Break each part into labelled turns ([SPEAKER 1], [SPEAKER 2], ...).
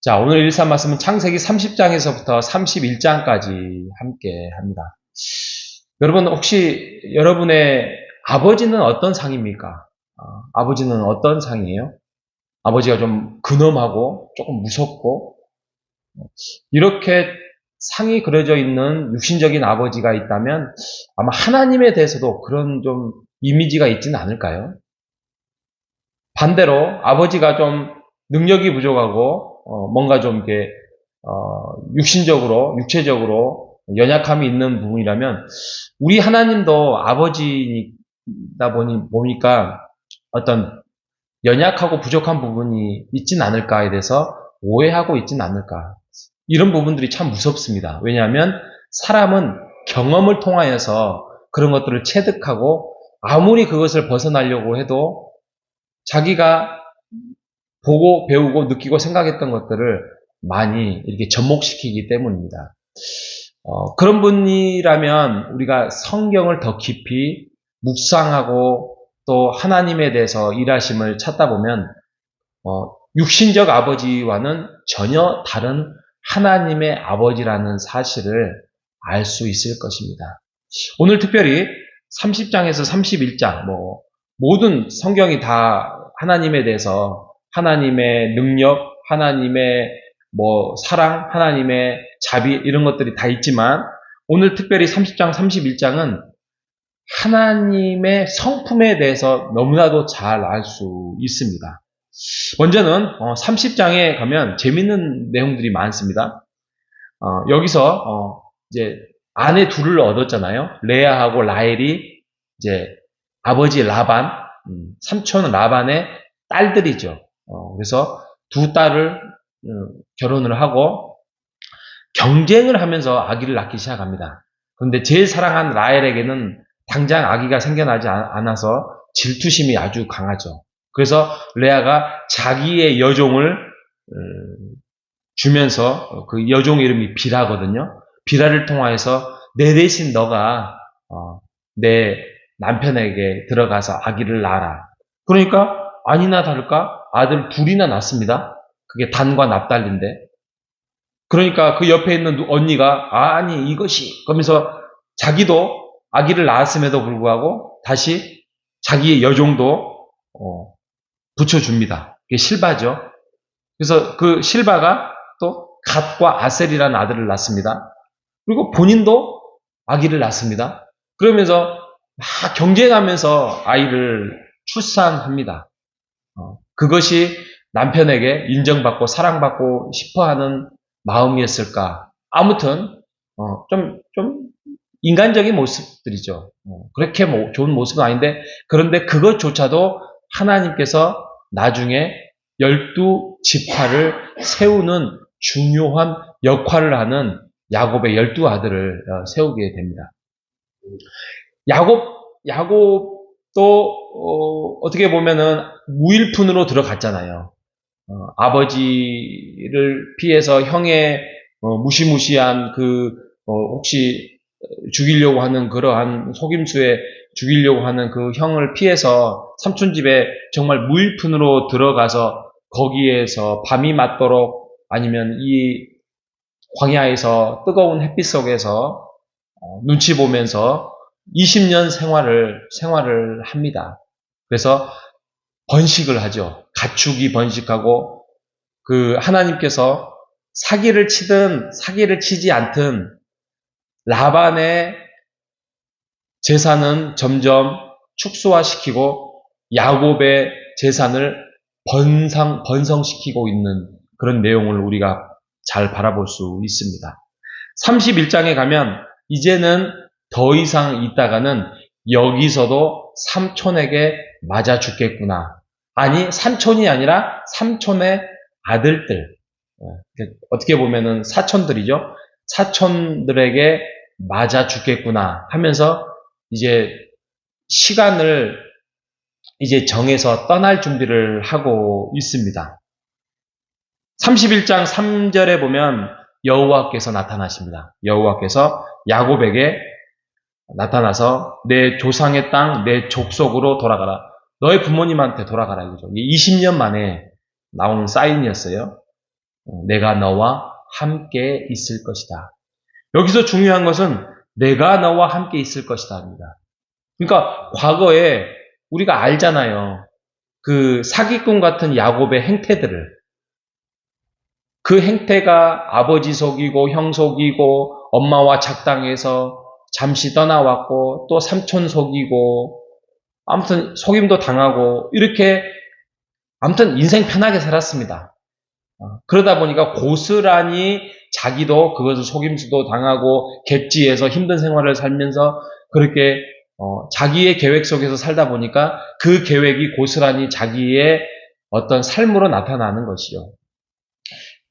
[SPEAKER 1] 자, 오늘 일상 말씀은 창세기 30장에서부터 31장까지 함께 합니다. 여러분, 혹시 여러분의 아버지는 어떤 상입니까? 아버지는 어떤 상이에요? 아버지가 좀 근엄하고 조금 무섭고 이렇게 상이 그려져 있는 육신적인 아버지가 있다면 아마 하나님에 대해서도 그런 좀 이미지가 있지는 않을까요? 반대로 아버지가 좀 능력이 부족하고 뭔가 좀 이렇게 육체적으로 연약함이 있는 부분이라면 우리 하나님도 아버지다 보니까 어떤 연약하고 부족한 부분이 있진 않을까에 대해서 오해하고 있진 않을까. 이런 부분들이 참 무섭습니다. 왜냐하면 사람은 경험을 통하여서 그런 것들을 체득하고 아무리 그것을 벗어나려고 해도 자기가 보고 배우고 느끼고 생각했던 것들을 많이 이렇게 접목시키기 때문입니다. 그런 분이라면 우리가 성경을 더 깊이 묵상하고 또 하나님에 대해서 일하심을 찾다 보면 육신적 아버지와는 전혀 다른 하나님의 아버지라는 사실을 알 수 있을 것입니다. 오늘 특별히 30장에서 31장 모든 성경이 다 하나님에 대해서 하나님의 능력, 하나님의 사랑, 하나님의 자비 이런 것들이 다 있지만 오늘 특별히 30장, 31장은 하나님의 성품에 대해서 너무나도 잘 알 수 있습니다. 먼저는 30장에 가면 재밌는 내용들이 많습니다. 여기서 이제 아내 둘을 얻었잖아요. 레아하고 라헬이 이제 아버지 라반, 삼촌 라반의 딸들이죠. 그래서 두 딸을 결혼을 하고 경쟁을 하면서 아기를 낳기 시작합니다. 그런데 제일 사랑한 라헬에게는 당장 아기가 생겨나지 않아서 질투심이 아주 강하죠. 그래서 레아가 자기의 여종을 주면서 그 여종 이름이 비라거든요. 비라를 통하여서 내 대신 너가 내 남편에게 들어가서 아기를 낳아라. 그러니까 아니나 다를까 아들 둘이나 낳습니다. 그게 단과 납달리인데. 그러니까 그 옆에 있는 언니가 아니 이것이 그러면서 자기도 아기를 낳았음에도 불구하고 다시 자기의 여종도 붙여줍니다. 그게 실바죠. 그래서 그 실바가 또 갓과 아셀이라는 아들을 낳습니다. 그리고 본인도 아기를 낳습니다. 그러면서 막 경쟁하면서 아이를 출산합니다. 그것이 남편에게 인정받고 사랑받고 싶어하는 마음이었을까? 아무튼 좀 인간적인 모습들이죠. 그렇게 좋은 모습은 아닌데 그런데 그것조차도 하나님께서 나중에 12지파를 세우는 중요한 역할을 하는 야곱의 12아들을 세우게 됩니다. 야곱도 어떻게 보면은 무일푼으로 들어갔잖아요. 아버지를 피해서 형의 무시무시한 혹시 죽이려고 하는 그러한 속임수에 죽이려고 하는 그 형을 피해서 삼촌 집에 정말 무일푼으로 들어가서 거기에서 밤이 맞도록 아니면 이 광야에서 뜨거운 햇빛 속에서 눈치 보면서 20년 생활을 합니다. 그래서 번식을 하죠. 가축이 번식하고 그 하나님께서 사기를 치든 사기를 치지 않든 라반의 재산은 점점 축소화시키고 야곱의 재산을 번성시키고 있는 그런 내용을 우리가 잘 바라볼 수 있습니다. 31장에 가면 이제는 더 이상 있다가는 여기서도 삼촌에게 맞아 죽겠구나. 아니, 삼촌이 아니라 삼촌의 아들들. 어떻게 보면은 사촌들이죠. 사촌들에게 맞아 죽겠구나 하면서 이제 시간을 이제 정해서 떠날 준비를 하고 있습니다. 31장 3절에 보면 여호와께서 나타나십니다. 여호와께서 야곱에게 나타나서 내 조상의 땅, 내 족속으로 돌아가라. 너의 부모님한테 돌아가라 이거죠. 20년 만에 나오는 사인이었어요. 내가 너와 함께 있을 것이다. 여기서 중요한 것은 내가 너와 함께 있을 것이다 합니다. 그러니까 과거에 우리가 알잖아요. 그 사기꾼 같은 야곱의 행태들을. 그 행태가 아버지 속이고 형 속이고 엄마와 작당해서 잠시 떠나왔고 또 삼촌 속이고 아무튼 속임도 당하고 이렇게 아무튼 인생 편하게 살았습니다. 그러다 보니까 고스란히 자기도 그것을 속임수도 당하고 객지에서 힘든 생활을 살면서 그렇게 자기의 계획 속에서 살다 보니까 그 계획이 고스란히 자기의 어떤 삶으로 나타나는 것이죠.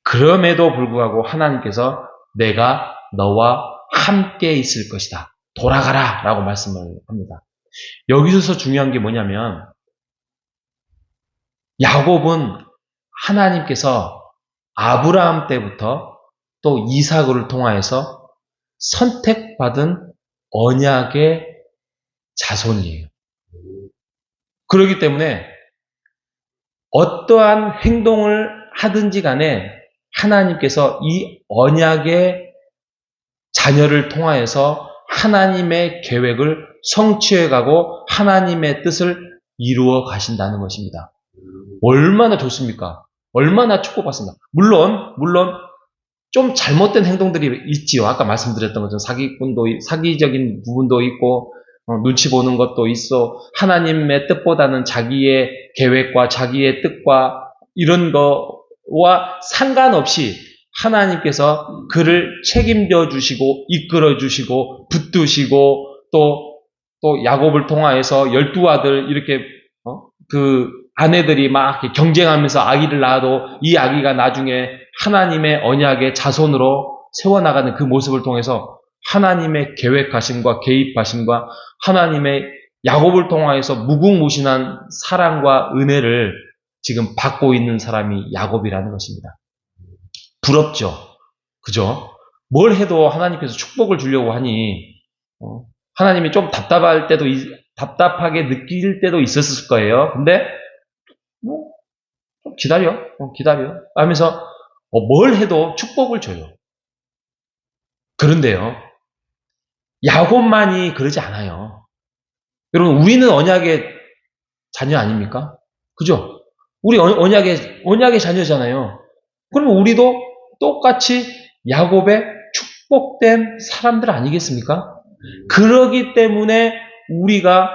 [SPEAKER 1] 그럼에도 불구하고 하나님께서 내가 너와 함께 있을 것이다. 돌아가라 라고 말씀을 합니다. 여기서 중요한 게 뭐냐면 야곱은 하나님께서 아브라함 때부터 또 이삭을 통하여서 선택받은 언약의 자손이에요. 그렇기 때문에 어떠한 행동을 하든지 간에 하나님께서 이 언약의 자녀를 통하여서 하나님의 계획을 성취해가고 하나님의 뜻을 이루어 가신다는 것입니다. 얼마나 좋습니까? 얼마나 축복받습니다. 물론 좀 잘못된 행동들이 있지요. 아까 말씀드렸던 것처럼 사기적인 부분도 있고 눈치 보는 것도 있어. 하나님의 뜻보다는 자기의 계획과 자기의 뜻과 이런 거와 상관없이 하나님께서 그를 책임져 주시고 이끌어 주시고 붙드시고 또 야곱을 통하여서 12아들 이렇게 그 아내들이 막 경쟁하면서 아기를 낳아도 이 아기가 나중에 하나님의 언약의 자손으로 세워나가는 그 모습을 통해서 하나님의 계획하심과 개입하심과 하나님의 야곱을 통하여서 무궁무진한 사랑과 은혜를 지금 받고 있는 사람이 야곱이라는 것입니다. 부럽죠? 그죠? 뭘 해도 하나님께서 축복을 주려고 하니 하나님이 좀 답답하게 느낄 때도 있었을 거예요. 근데 좀 기다려 하면서 뭘 해도 축복을 줘요. 그런데요, 야곱만이 그러지 않아요. 여러분, 우리는 언약의 자녀 아닙니까? 그죠? 우리 언약의 자녀잖아요. 그러면 우리도 똑같이 야곱의 축복된 사람들 아니겠습니까? 그러기 때문에 우리가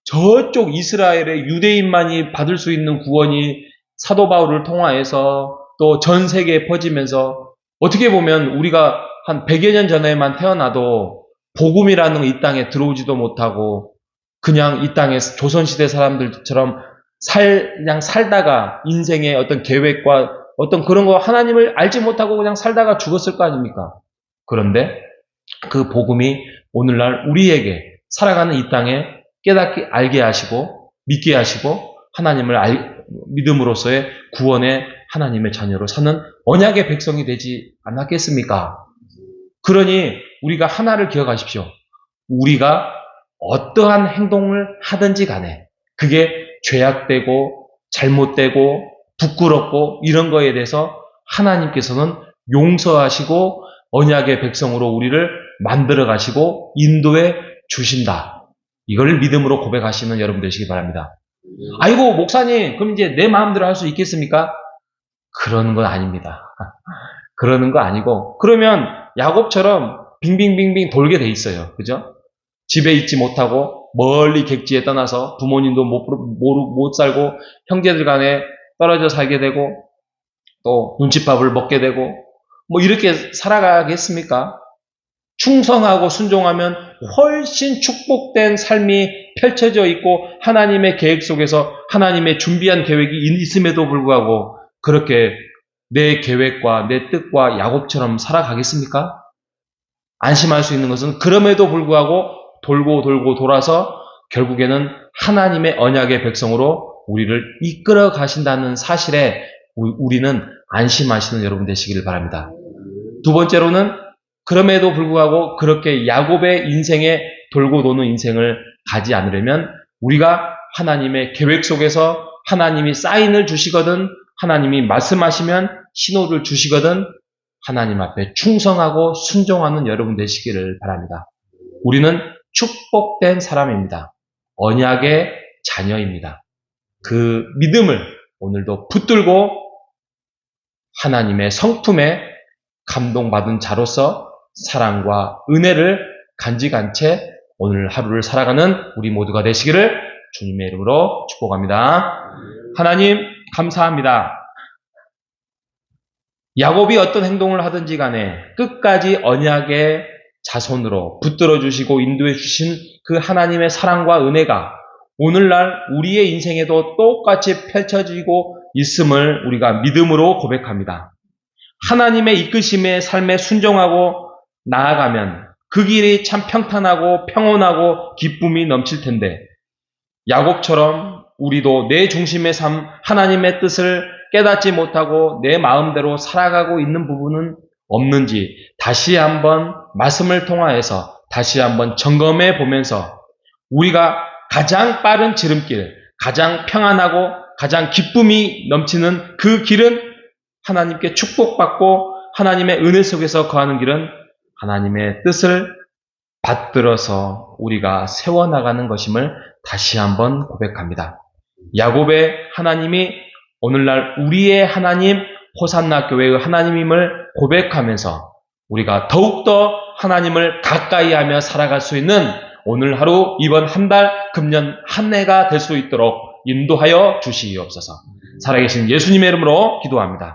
[SPEAKER 1] 저쪽 이스라엘의 유대인만이 받을 수 있는 구원이 사도 바울을 통하여서 또 전 세계에 퍼지면서 어떻게 보면 우리가 한 100여 년 전에만 태어나도 복음이라는 이 땅에 들어오지도 못하고 그냥 이 땅에 조선시대 사람들처럼 그냥 살다가 인생의 어떤 계획과 어떤 그런 거 하나님을 알지 못하고 그냥 살다가 죽었을 거 아닙니까? 그런데 그 복음이 오늘날 우리에게 살아가는 이 땅에 깨닫게 알게 하시고 믿게 하시고 하나님을 믿음으로써의 구원의 하나님의 자녀로 사는 언약의 백성이 되지 않았겠습니까? 그러니 우리가 하나를 기억하십시오. 우리가 어떠한 행동을 하든지 간에 그게 죄악되고 잘못되고 부끄럽고 이런 거에 대해서 하나님께서는 용서하시고 언약의 백성으로 우리를 만들어 가시고 인도해 주신다. 이걸 믿음으로 고백하시는 여러분 되시기 바랍니다. 아이고 목사님 그럼 이제 내 마음대로 할 수 있겠습니까? 그러는 건 아닙니다. 그러는 거 아니고 그러면 야곱처럼 빙빙빙빙 돌게 돼 있어요. 그죠? 집에 있지 못하고 멀리 객지에 떠나서 부모님도 못 살고 형제들 간에 떨어져 살게 되고 또 눈칫밥을 먹게 되고 뭐 이렇게 살아가겠습니까? 충성하고 순종하면 훨씬 축복된 삶이 펼쳐져 있고 하나님의 계획 속에서 하나님의 준비한 계획이 있음에도 불구하고 그렇게 내 계획과 내 뜻과 야곱처럼 살아가겠습니까? 안심할 수 있는 것은 그럼에도 불구하고 돌고 돌아서 결국에는 하나님의 언약의 백성으로 우리를 이끌어 가신다는 사실에 우리는 안심하시는 여러분 되시기를 바랍니다. 두 번째로는 그럼에도 불구하고 그렇게 야곱의 인생에 돌고 도는 인생을 가지 않으려면 우리가 하나님의 계획 속에서 하나님이 사인을 주시거든 하나님이 말씀하시면 신호를 주시거든 하나님 앞에 충성하고 순종하는 여러분 되시기를 바랍니다. 우리는 축복된 사람입니다. 언약의 자녀입니다. 그 믿음을 오늘도 붙들고 하나님의 성품에 감동받은 자로서 사랑과 은혜를 간직한 채 오늘 하루를 살아가는 우리 모두가 되시기를 주님의 이름으로 축복합니다. 하나님 감사합니다. 야곱이 어떤 행동을 하든지 간에 끝까지 언약의 자손으로 붙들어 주시고 인도해 주신 그 하나님의 사랑과 은혜가 오늘날 우리의 인생에도 똑같이 펼쳐지고 있음을 우리가 믿음으로 고백합니다. 하나님의 이끄심에 삶에 순종하고 나아가면 그 길이 참 평탄하고 평온하고 기쁨이 넘칠 텐데 야곱처럼 우리도 내 중심의 삶 하나님의 뜻을 깨닫지 못하고 내 마음대로 살아가고 있는 부분은 없는지 다시 한번 말씀을 통하여서 다시 한번 점검해 보면서 우리가 가장 빠른 지름길, 가장 평안하고 가장 기쁨이 넘치는 그 길은 하나님께 축복받고 하나님의 은혜 속에서 거하는 길은 하나님의 뜻을 받들어서 우리가 세워나가는 것임을 다시 한번 고백합니다. 야곱의 하나님이 오늘날 우리의 하나님 호산나 교회의 하나님임을 고백하면서 우리가 더욱더 하나님을 가까이하며 살아갈 수 있는 오늘 하루, 이번 한 달, 금년 한 해가 될 수 있도록 인도하여 주시옵소서. 살아계신 예수님의 이름으로 기도합니다.